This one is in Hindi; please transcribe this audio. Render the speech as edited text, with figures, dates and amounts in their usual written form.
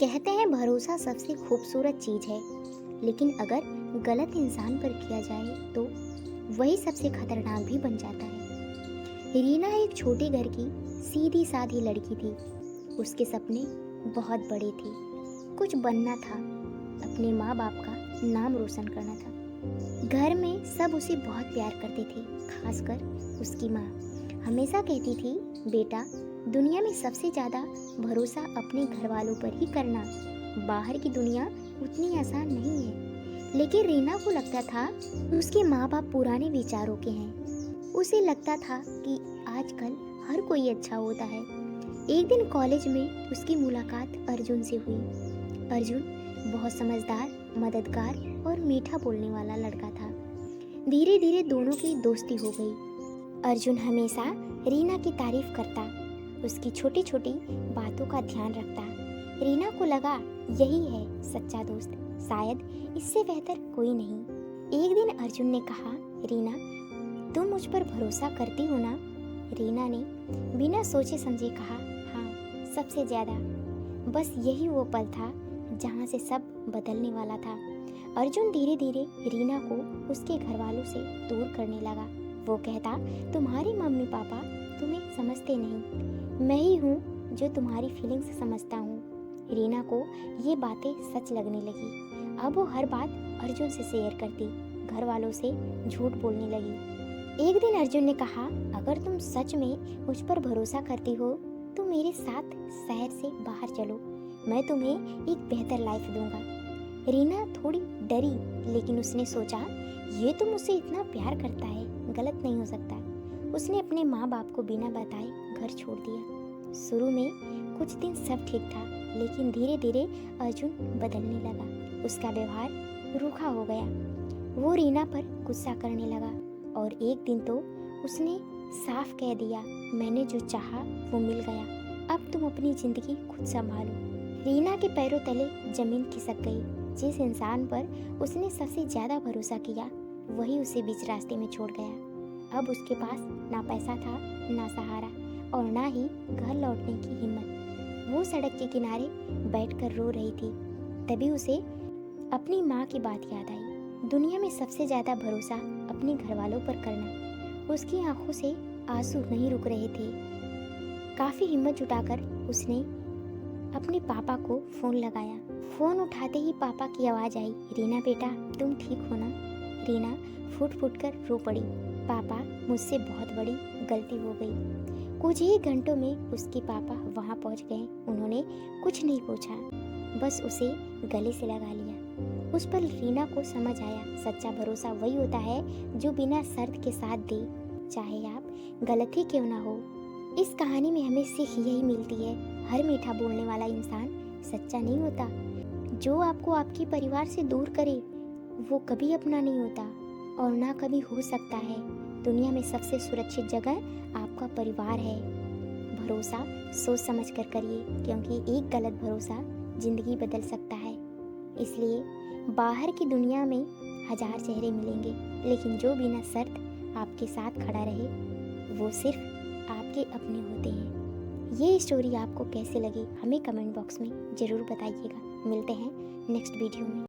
कहते हैं भरोसा सबसे खूबसूरत चीज है, लेकिन अगर गलत इंसान पर किया जाए तो वही सबसे खतरनाक भी बन जाता है। रीना एक छोटे घर की सीधी सादी लड़की थी। उसके सपने बहुत बड़े थे। कुछ बनना था, अपने माँ बाप का नाम रोशन करना था। घर में सब उसे बहुत प्यार करते थे, खासकर उसकी माँ। हमेशा कहती थी, बेटा, दुनिया में सबसे ज़्यादा भरोसा अपने घर वालों पर ही करना। बाहर की दुनिया उतनी आसान नहीं है। लेकिन रीना को लगता था कि उसके माँ बाप पुराने विचारों के हैं। उसे लगता था कि आजकल हर कोई अच्छा होता है। एक दिन कॉलेज में उसकी मुलाकात अर्जुन से हुई। अर्जुन बहुत समझदार, मददगार और मीठा बोलने वाला लड़का था। धीरे धीरे दोनों की दोस्ती हो गई। अर्जुन हमेशा रीना की तारीफ करता, उसकी छोटी छोटी बातों का ध्यान रखता। रीना को लगा यही है सच्चा दोस्त, शायद इससे बेहतर कोई नहीं। एक दिन अर्जुन ने कहा, रीना, तुम मुझ पर भरोसा करती हो ना? रीना ने बिना सोचे समझे कहा, हाँ, सबसे ज्यादा। बस यही वो पल था जहाँ से सब बदलने वाला था। अर्जुन धीरे धीरे रीना को उसके घर वालों से दूर करने लगा। वो कहता, तुम्हारे मम्मी पापा तुम्हें समझते नहीं, मैं ही हूँ जो तुम्हारी फीलिंग्स समझता हूँ। रीना को ये बातें सच लगने लगी। अब वो हर बात अर्जुन से शेयर करती, घर वालों से झूठ बोलने लगी। एक दिन अर्जुन ने कहा, अगर तुम सच में मुझ पर भरोसा करती हो तो मेरे साथ शहर से बाहर चलो, मैं तुम्हें एक बेहतर लाइफ दूंगा। रीना थोड़ी डरी, लेकिन उसने सोचा, ये तो मुझसे इतना प्यार करता है, गलत नहीं हो सकता। उसने अपने माँ बाप को बिना बताए घर छोड़ दिया। शुरू में कुछ दिन सब ठीक था, लेकिन धीरे धीरे अर्जुन बदलने लगा। उसका व्यवहार रूखा हो गया। वो रीना पर गुस्सा करने लगा और एक दिन तो उसने साफ कह दिया, मैंने जो चाहा वो मिल गया, अब तुम अपनी जिंदगी खुद संभालो। रीना के पैरों तले जमीन खिसक गई। जिस इंसान पर उसने सबसे ज्यादा भरोसा किया, वही उसे बीच रास्ते में छोड़ गया। अब उसके पास ना पैसा था, ना सहारा और ना ही घर लौटने की हिम्मत। वो सड़क के किनारे बैठकर रो रही थी। तभी उसे अपनी माँ की बात याद आई। दुनिया में सबसे ज्यादा भरोसा अपने घर वालों पर करना। उसकी आंखों से आंसू नहीं रुक रहे थे। काफी हिम्मत जुटाकर उसने अपने पापा को फोन लगाया। फोन उठाते ही पापा की आवाज आई, रीना बेटा, तुम ठीक हो ना? रीना फुट फुट कर रो पड़ी, पापा, मुझसे बहुत बड़ी गलती हो गई। कुछ ही घंटों में उसके पापा वहां पहुंच गए। उन्होंने कुछ नहीं पूछा, बस उसे गले से लगा लिया। उस पर रीना को समझ आया, सच्चा भरोसा वही होता है जो बिना शर्त के साथ दे, चाहे आप गलत ही क्यों ना हो। इस कहानी में हमें सीख यही मिलती है, हर मीठा बोलने वाला इंसान सच्चा नहीं होता। जो आपको आपके परिवार से दूर करे वो कभी अपना नहीं होता और ना कभी हो सकता है। दुनिया में सबसे सुरक्षित जगह आपका परिवार है। भरोसा सोच समझ कर करिए, क्योंकि एक गलत भरोसा जिंदगी बदल सकता है। इसलिए बाहर की दुनिया में हजार चेहरे मिलेंगे, लेकिन जो बिना शर्त आपके साथ खड़ा रहे वो सिर्फ आपके अपने होते हैं। ये स्टोरी आपको कैसे लगी हमें कमेंट बॉक्स में ज़रूर बताइएगा। मिलते हैं नेक्स्ट वीडियो में।